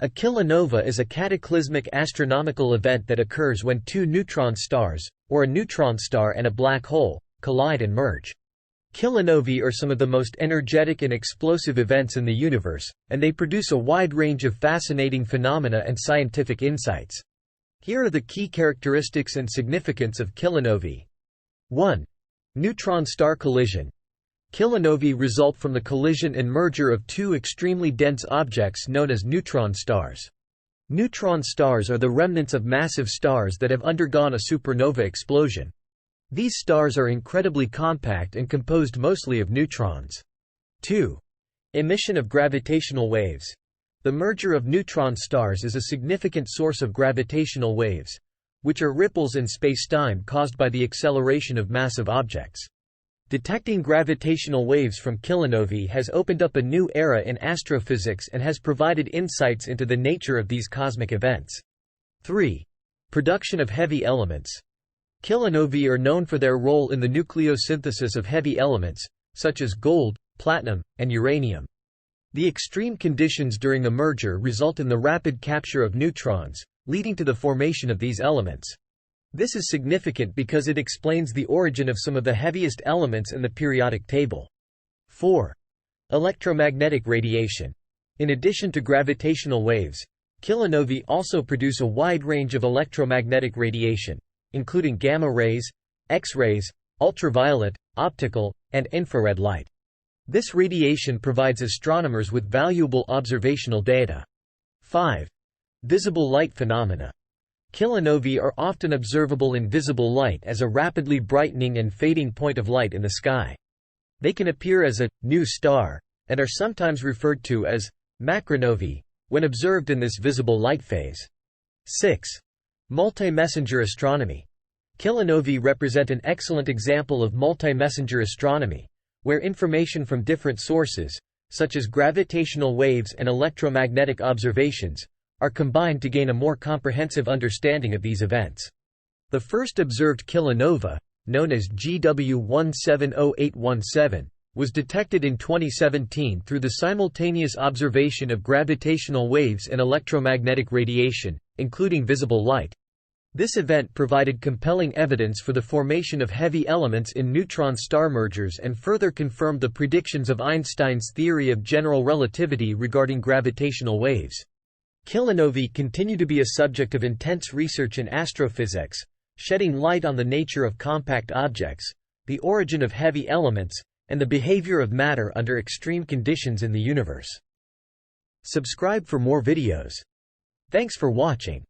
A kilonova is a cataclysmic astronomical event that occurs when two neutron stars, or a neutron star and a black hole, collide and merge. Kilonovae are some of the most energetic and explosive events in the universe, and they produce a wide range of fascinating phenomena and scientific insights. Here are the key characteristics and significance of kilonovae. 1. Neutron Star Collision. Kilonovae result from the collision and merger of two extremely dense objects known as neutron stars. Neutron stars are the remnants of massive stars that have undergone a supernova explosion. These stars are incredibly compact and composed mostly of neutrons. 2. Emission of gravitational waves. The merger of neutron stars is a significant source of gravitational waves, which are ripples in spacetime caused by the acceleration of massive objects. Detecting gravitational waves from kilonovae has opened up a new era in astrophysics and has provided insights into the nature of these cosmic events. 3. Production of heavy elements. Kilonovae are known for their role in the nucleosynthesis of heavy elements, such as gold, platinum, and uranium. The extreme conditions during the merger result in the rapid capture of neutrons, leading to the formation of these elements. This is significant because it explains the origin of some of the heaviest elements in the periodic table. 4. Electromagnetic radiation. In addition to gravitational waves, kilonovae also produce a wide range of electromagnetic radiation, including gamma rays, X-rays, ultraviolet, optical, and infrared light. This radiation provides astronomers with valuable observational data. 5. Visible light phenomena. Kilonovae are often observable in visible light as a rapidly brightening and fading point of light in the sky. They can appear as a new star, and are sometimes referred to as macronovae, when observed in this visible light phase. 6. Multimessenger astronomy. Kilonovae represent an excellent example of multimessenger astronomy, where information from different sources, such as gravitational waves and electromagnetic observations, are combined to gain a more comprehensive understanding of these events. The first observed kilonova, known as GW170817, was detected in 2017 through the simultaneous observation of gravitational waves and electromagnetic radiation, including visible light. This event provided compelling evidence for the formation of heavy elements in neutron star mergers and further confirmed the predictions of Einstein's theory of general relativity regarding gravitational waves. Kilonovae continue to be a subject of intense research in astrophysics, shedding light on the nature of compact objects, the origin of heavy elements, and the behavior of matter under extreme conditions in the universe. Subscribe for more videos. Thanks for watching.